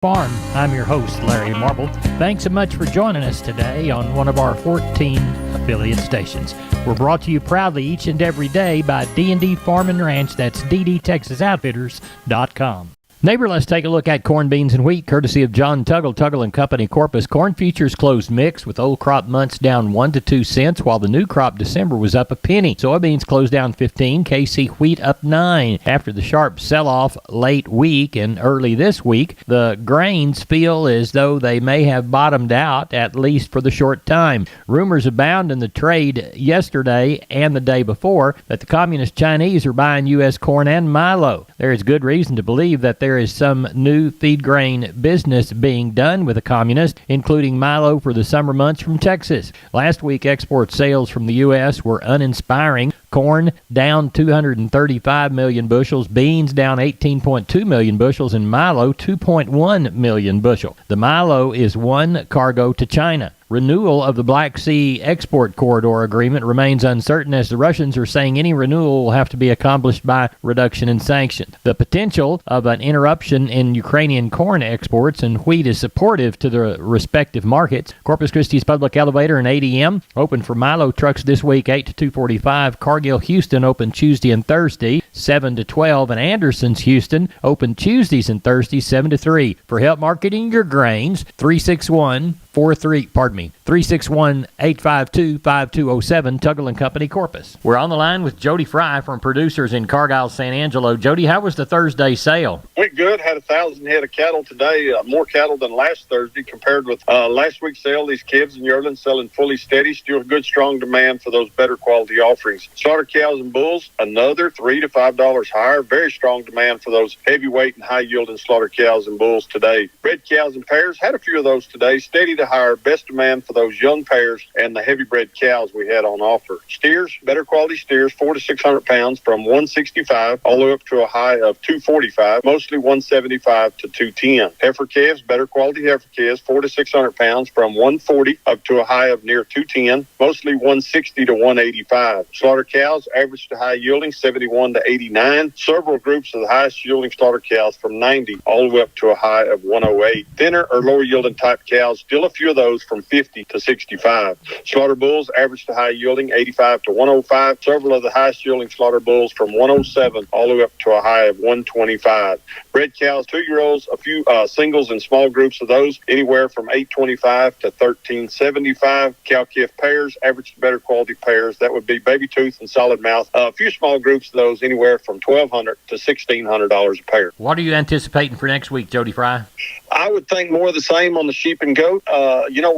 Farm. I'm your host, Larry Marble. Thanks so much for joining us today on one of our 14 affiliate stations. We're brought to you proudly each and every day by D&D Farm and Ranch. That's ddtexasoutfitters.com. Neighbor, let's take a look at corn, beans, and wheat, courtesy of John Tuggle and Company, Corpus. Corn futures closed mixed, with old crop months down 1 to 2 cents, while the new crop December was up a penny. Soybeans closed down 15, KC wheat up 9. After the sharp sell-off late week and early this week, the grains feel as though they may have bottomed out, at least for the short time. Rumors abound in the trade yesterday and the day before that the Communist Chinese are buying U.S. corn and milo. There is good reason to believe that there is some new feed grain business being done with the communists, including milo for the summer months from Texas. Last week, export sales from the U.S. were uninspiring. Corn down 235 million bushels, beans down 18.2 million bushels, and milo 2.1 million bushel. The milo is one cargo to China. Renewal of the Black Sea Export Corridor Agreement remains uncertain, as the Russians are saying any renewal will have to be accomplished by reduction in sanctions. The potential of an interruption in Ukrainian corn exports and wheat is supportive to the respective markets. Corpus Christi's Public Elevator and ADM open for milo trucks this week 8 to 2:45. Cargill Houston open Tuesday and Thursday 7 to 12, and Anderson's Houston open Tuesdays and Thursdays 7 to 3. For help marketing your grains, 361-852-5207, Tuggle and Company, Corpus. We're on the line with Jody Fry from Producers in Cargyle, San Angelo. Jody, how was the Thursday sale? Went good. Had 1,000 head of cattle today. More cattle than last Thursday compared with last week's sale. These calves and yearlings selling fully steady. Still good, strong demand for those better quality offerings. Slaughter cows and bulls, another $3 to $5 higher. Very strong demand for those heavyweight and high-yielding slaughter cows and bulls today. Bred cows and pairs, had a few of those today. Steady to higher. Best demand for those young pairs and the heavy bred cows we had on offer. Steers, better quality steers, 400 to 600 pounds from 165 all the way up to a high of 245, mostly 175 to 210. Heifer calves, better quality heifer calves, 400 to 600 pounds from 140 up to a high of near 210, mostly 160 to 185. Slaughter cows, average to high yielding, 71 to 89. Several groups of the highest yielding slaughter cows from 90 all the way up to a high of 108. Thinner or lower yielding type cows, still a few of those from 50 to 65. Slaughter bulls, average to high yielding, 85 to 105. Several of the highest yielding slaughter bulls from 107 all the way up to a high of 125. Bred cows, 2-year-olds, a few singles and small groups of those, anywhere from 825 to 1375. Cow-calf pairs, average to better quality pairs, that would be baby tooth and solid mouth. A few small groups of those, anywhere from $1,200 to $1,600 a pair. What are you anticipating for next week, Jody Fry? I would think more of the same on the sheep and goat.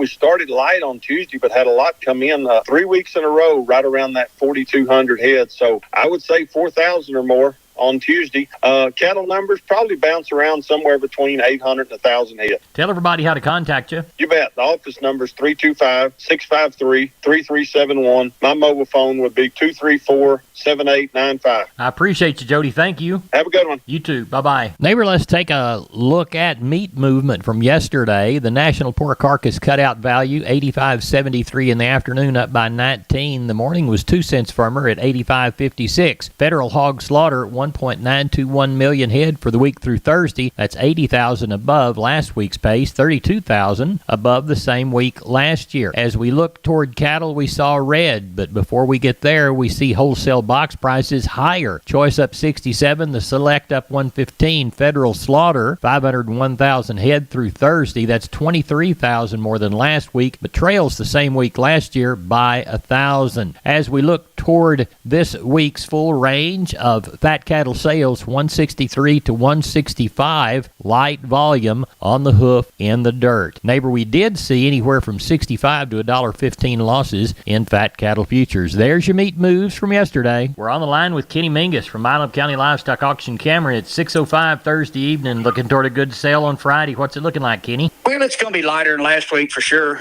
We started light on Tuesday, but had a lot come in 3 weeks in a row, right around that 4,200 heads. So I would say 4,000 or more on Tuesday. Cattle numbers probably bounce around somewhere between 800 and 1,000 head. Tell everybody how to contact you. You bet. The office number is 325-653-3371. My mobile phone would be 234-7895. I appreciate you, Jody. Thank you. Have a good one. You too. Bye-bye. Neighbor, let's take a look at meat movement from yesterday. The national pork carcass cutout value, 85.73 in the afternoon, up by 19. The morning was 2 cents firmer at 85.56. Federal hog slaughter, 1.921 million head for the week through Thursday. That's 80,000 above last week's pace, 32,000 above the same week last year. As we look toward cattle, we saw red, but before we get there, we see wholesale box prices higher. Choice up 67, the select up 115. Federal slaughter, 501,000 head through Thursday. That's 23,000 more than last week, but trails the same week last year by 1,000. As we look toward this week's full range of fat cattle sales, 163 to 165, light volume on the hoof in the dirt. Neighbor, we did see anywhere from 65 to $1.15 losses in fat cattle futures. There's your meat moves from yesterday. We're on the line with Kenny Mingus from Milam County Livestock Auction Camera. It's 6:05 Thursday evening, looking toward a good sale on Friday. What's it looking like, Kenny? Well, it's going to be lighter than last week for sure.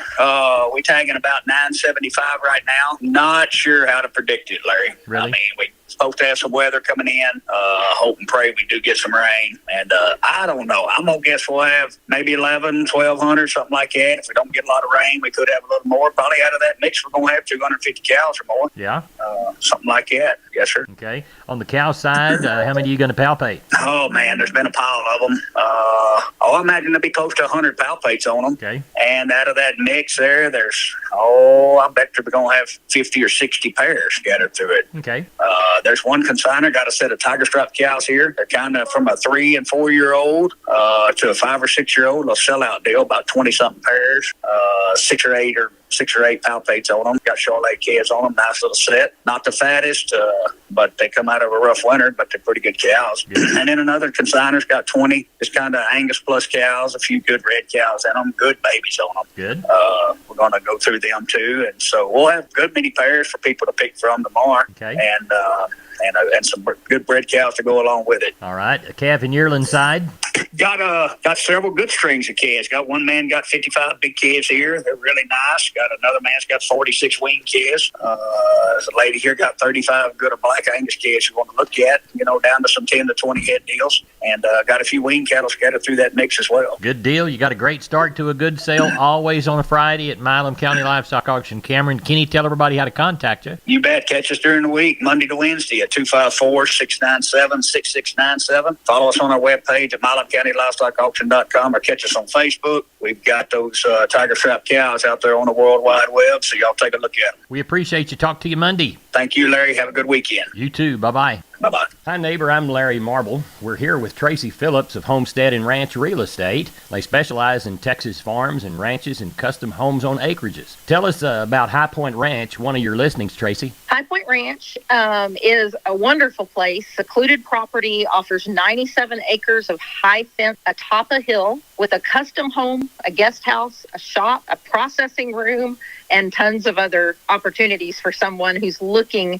We tagging about 975 right now. Not sure how to predict it, Larry. Really? I mean, Supposed to have some weather coming in. Hope and pray we do get some rain. And I don't know. I'm going to guess we'll have maybe 1,100, 1,200, something like that. If we don't get a lot of rain, we could have a little more. Probably out of that mix, we're going to have 250 cows or more. Yeah. Something like that. Yes, sir. Okay. On the cow side, how many are you going to palpate? Oh, man, there's been a pile of them. I imagine there'll be close to 100 palpates on them. Okay. And out of that mix there's, I bet we're going to have 50 or 60 pairs scattered through it. Okay. There's one consigner, got a set of tiger stripe cows here. They're kind of from a 3 and 4 year old to a 5 or 6 year old. A sellout deal, about 20 something pairs, 6 or 8 palpates on them. Got Charolais calves on them, nice little set. Not the fattest, but they come out of a rough winter, but they're pretty good cows. Yeah. And then another consigner's got 20. It's kind of Angus plus cows, a few good red cows in them, good babies on them. Good. We're going to go through them too, and so we'll have good many pairs for people to pick from tomorrow. Okay. And some good bred cows to go along with it. All right. A calf and yearling side? Got several good strings of calves. Got one man got 55 big calves here. They're really nice. Got another man's got 46 weaned calves. There's a lady here got 35 good or black Angus calves you want to look at, down to some 10 to 20 head deals. And got a few weaned cattle scattered through that mix as well. Good deal. You got a great start to a good sale always on a Friday at Milam County Livestock Auction. Cameron, can you tell everybody how to contact you? You bet. Catch us during the week, Monday to Wednesday at 254-697-6697. Follow us on our webpage at MilamCountyLivestockAuction.com or catch us on Facebook. We've got those tiger strap cows out there on the World Wide Web, so y'all take a look at them. We appreciate you. Talk to you Monday. Thank you, Larry. Have a good weekend. You too. Bye-bye. Bye-bye. Hi, neighbor. I'm Larry Marble. We're here with Tracy Phillips of Homestead and Ranch Real Estate. They specialize in Texas farms and ranches and custom homes on acreages. Tell us about High Point Ranch, one of your listings, Tracy. High Point Ranch is a wonderful place. Secluded property, offers 97 acres of high fence atop a hill with a custom home, a guest house, a shop, a processing room, and tons of other opportunities for someone who's looking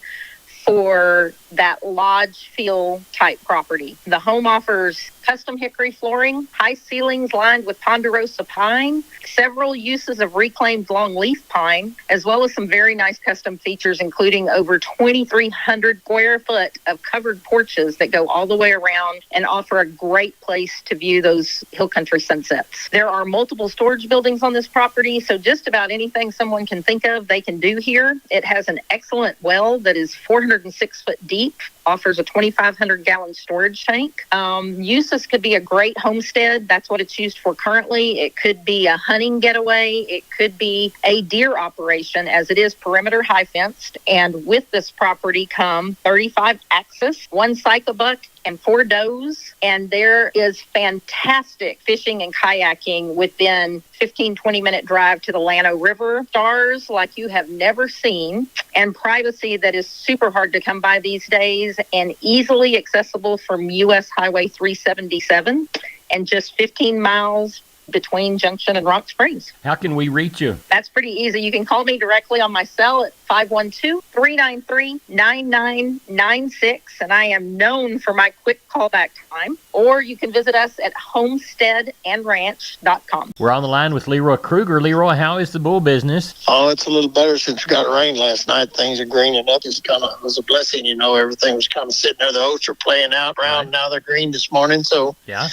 for that lodge feel type property. The home offers custom hickory flooring, high ceilings lined with ponderosa pine, several uses of reclaimed longleaf pine, as well as some very nice custom features, including over 2,300 square foot of covered porches that go all the way around and offer a great place to view those hill country sunsets. There are multiple storage buildings on this property, so just about anything someone can think of, they can do here. It has an excellent well that is 406 foot deep, offers a 2,500 gallon storage tank. Uses could be a great homestead. That's what it's used for currently. It could be a hunting getaway. It could be a deer operation, as it is perimeter high fenced. And with this property come 35 axis, 1 cyclebuck, and 4 does. And there is fantastic fishing and kayaking within 15-20 minute drive to the Llano River. Stars like you have never seen, and privacy that is super hard to come by these days, and easily accessible from US Highway 377 and just 15 miles between Junction and Rock Springs. How can we reach you? That's pretty easy. You can call me directly on my cell at 512-393-9996, and I am known for my quick callback time. Or you can visit us at homesteadandranch.com. We're on the line with Leroy Kruger. Leroy, how is the bull business? Oh, it's a little better since we got rain last night. Things are greening up. It was a blessing, everything was kind of sitting there. The oats are playing out around. Right. Now they're green this morning, so yeah,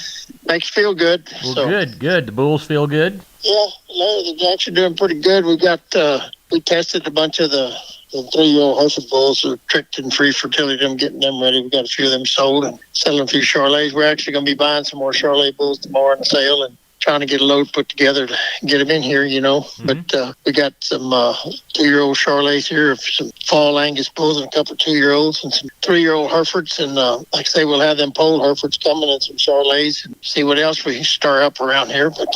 makes you feel good. Well, good. The bulls feel good? Yeah, the jacks are doing pretty good. We tested a bunch of the 3-year-old Hereford bulls who are tricked and free fertility. I'm getting them ready. We got a few of them sold and selling a few Charolais. We're actually going to be buying some more Charolais bulls tomorrow in the sale and trying to get a load put together to get them in here, Mm-hmm. But we got some 2-year-old Charolais here, some fall Angus bulls and a couple of 2-year-olds and some 3-year-old Herefords. And like I say, we'll have them pole Herefords coming and some Charolais and see what else we can stir up around here. But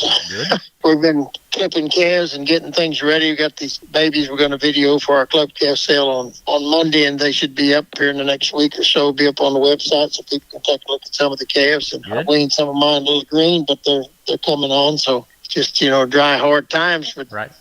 we've been clipping calves and getting things ready. We got these babies we're going to video for our club calf sale on Monday, and they should be up here in the next week or so. Be up on the website so people can take a look at some of the calves. And I weaned some of mine a little green, but they're coming on. So just dry, hard times, but right.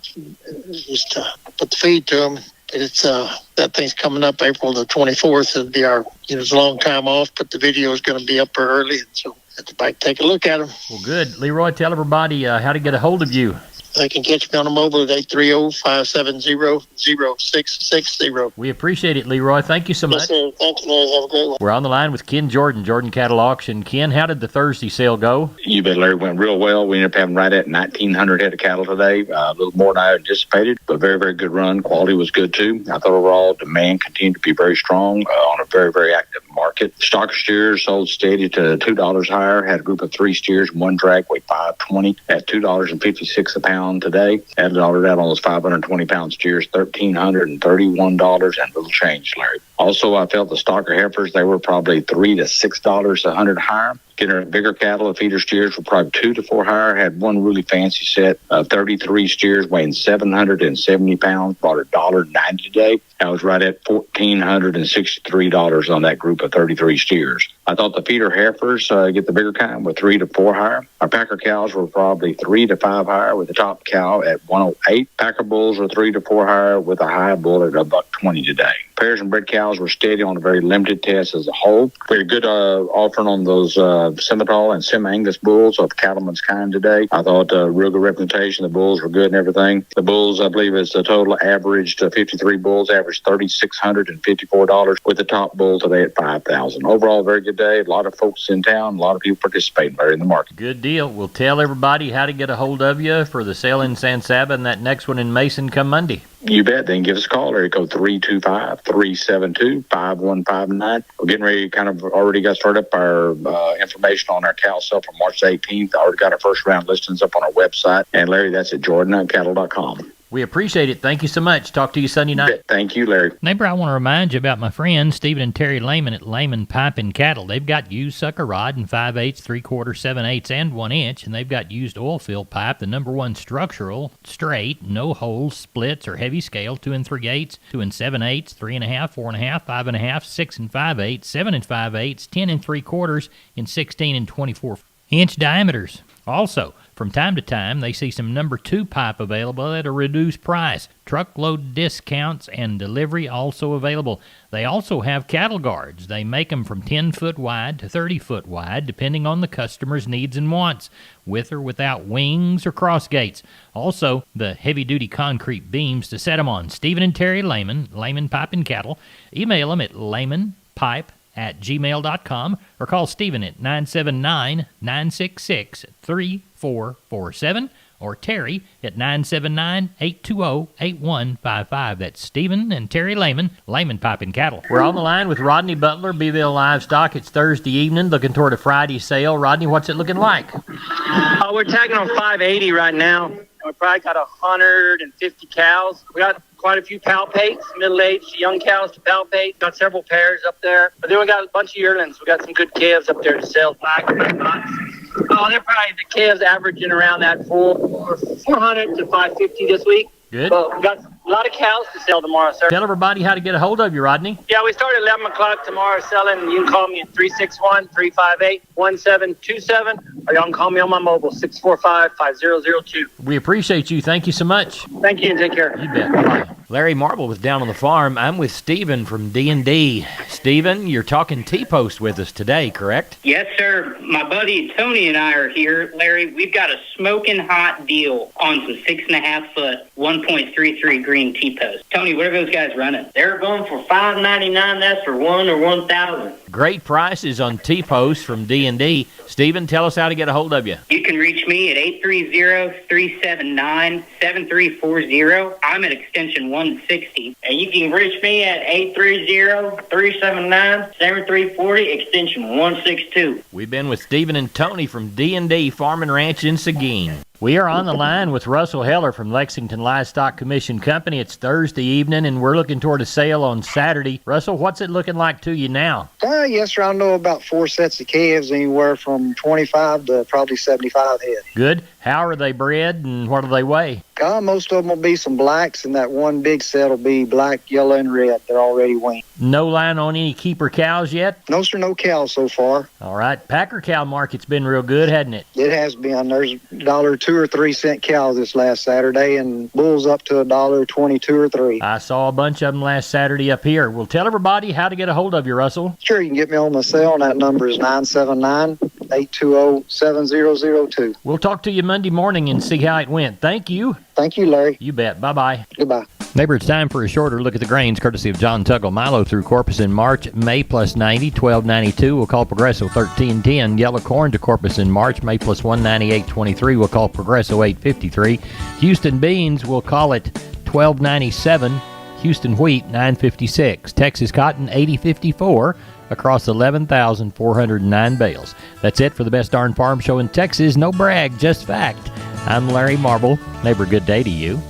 Just put the feed to them. It's that thing's coming up April the 24th. It'll be our it's a long time off, but the video is going to be up early, and so at the bike take a look at them. Well, good. Leroy, tell everybody how to get a hold of you. They can catch me on the mobile at 830-570-0660. We appreciate it, Leroy. Thank you so much. Yes, sir. Thank you, Larry. Have a great one. We're on the line with Ken Jordan, Jordan Cattle Auction. Ken, how did the Thursday sale go? You bet, Larry. Went real well. We ended up having right at 1,900 head of cattle today. A little more than I anticipated, but very, very good run. Quality was good, too. I thought overall demand continued to be very strong on a very, very active market. Stocker steers sold steady to $2 higher. Had a group of 3 steers, 1 drag weighed 520 at $2.56 a pound today. Added all of that on those 520-pound steers, $1,331 and a little change, Larry. Also, I felt the stocker heifers, they were probably $3 to $6 a hundred higher. Getting bigger cattle, the feeder steers were probably 2 to 4 higher. Had one really fancy set of 33 steers weighing 770 pounds, bought $1.90 today. I was right at $1,463 on that group of 33 steers. I thought the feeder heifers, get the bigger kind, were 3 to 4 higher. Our packer cows were probably 3 to 5 higher, with the top cow at 108. Packer bulls were 3 to 4 higher, with a high bull at $1.20 today. Pairs and bred cows were steady on a very limited test as a whole. We had a good offering on those Simmental and Sim-Angus bulls of cattleman's kind today. I thought real good representation. The bulls were good and everything. The bulls, I believe, is the total averaged 53 bulls, averaged $3,654, with the top bull today at $5,000. Overall, very good day. A lot of folks in town, a lot of people participating there in the market. Good deal. We'll tell everybody how to get a hold of you for the sale in San Saba and that next one in Mason come Monday. You bet. They can give us a call. Area code 325-372-5159. We're getting ready, kind of already got started up our information on our cow sale for March 18th. I already got our first round listings up on our website. And Larry, that's at jordancattle.com. We appreciate it. Thank you so much. Talk to you Sunday night. Thank you, Larry. Neighbor, I want to remind you about my friends Stephen and Terry Lehman at Lehman Pipe and Cattle. They've got used sucker rod in 5/8, 3/4, 7/8, and 1 inch, and they've got used oil field pipe, the #1 structural, straight, no holes, splits, or heavy scale, 2 3/8, 2 7/8, 3.5, 4.5, 5.5, 6 5/8, 7 5/8, 10 3/4, and 16 and 24-inch diameters. Also, from time to time, they see some #2 pipe available at a reduced price. Truckload discounts and delivery also available. They also have cattle guards. They make them from 10-foot wide to 30-foot wide, depending on the customer's needs and wants, with or without wings or cross gates. Also, the heavy-duty concrete beams to set them on. Stephen and Terry Lehman, Lehman Pipe and Cattle. Email them at lehmanpipe@gmail.com or call Stephen at 979-966-3447 or Terry at 979-820-8155. That's Stephen and Terry Lehman, Lehman Pipe and Cattle. We're on the line with Rodney Butler, Beeville Livestock. It's Thursday evening, looking toward a Friday sale. Rodney, what's it looking like? We're tagging on 580 right now. We probably got 150 cows. We got quite a few palpates, middle-aged young cows to palpate. Got several pairs up there. But then we got a bunch of yearlings. We got some good calves up there to sell. They're probably the calves averaging around that 400 to 550 this week. Good. But we got a lot of cows to sell tomorrow, sir. Tell everybody how to get a hold of you, Rodney. Yeah, we start at 11 o'clock tomorrow selling. You can call me at 361-358-1727, or y'all can call me on my mobile, 645-5002. We appreciate you. Thank you so much. Thank you, and take care. You bet. Bye. Larry Marble was down on the farm. I'm with Stephen from D&D. Stephen, you're talking T-post with us today, correct? Yes, sir. My buddy Tony and I are here. Larry, we've got a smoking hot deal on some 6.5-foot, 1.33 green T-post. Tony, what are those guys running? They're going for $5.99. That's for 1 or 1,000. Great prices on T-post from D&D. Stephen, tell us how to get a hold of you. You can reach me at 830-379-7340. I'm at extension 160. And you can reach me at 830-379-7340, extension 162. We've been with Stephen and Tony from D&D Farm and Ranch in Seguin. We are on the line with Russell Heller from Lexington Livestock Commission Company. It's Thursday evening, and we're looking toward a sale on Saturday. Russell, what's it looking like to you now? Yes, sir. I know about 4 sets of calves, anywhere from 25 to probably 75 head. Good. How are they bred, and what do they weigh? Most of them will be some blacks, and that one big set will be black, yellow, and red. They're already weaned. No line on any keeper cows yet? No, sir, no cows so far. All right. Packer cow market's been real good, hasn't it? It has been. There's $2 or 3 cent cows this last Saturday, and bulls up to $1.22 or 3. I saw a bunch of them last Saturday up here. Well, tell everybody how to get a hold of you, Russell. Sure, you can get me on my cell, and that number is 979 820-7002. We'll talk to you Monday morning and see how it went. Thank you. Thank you, Larry. You bet. Bye-bye. Goodbye. Neighbor, it's time for a shorter look at the grains, courtesy of John Tuggle. Milo through Corpus in March, May plus 90, 1292. We'll call Progresso 1310. Yellow corn to Corpus in March, May plus 198.23. We'll call Progresso 853. Houston beans, we'll call it 1297. Houston wheat 956. Texas cotton 8054 across 11,409 bales. That's it for the Best Darn Farm Show in Texas. No brag, just fact. I'm Larry Marble. Neighbor, good day to you.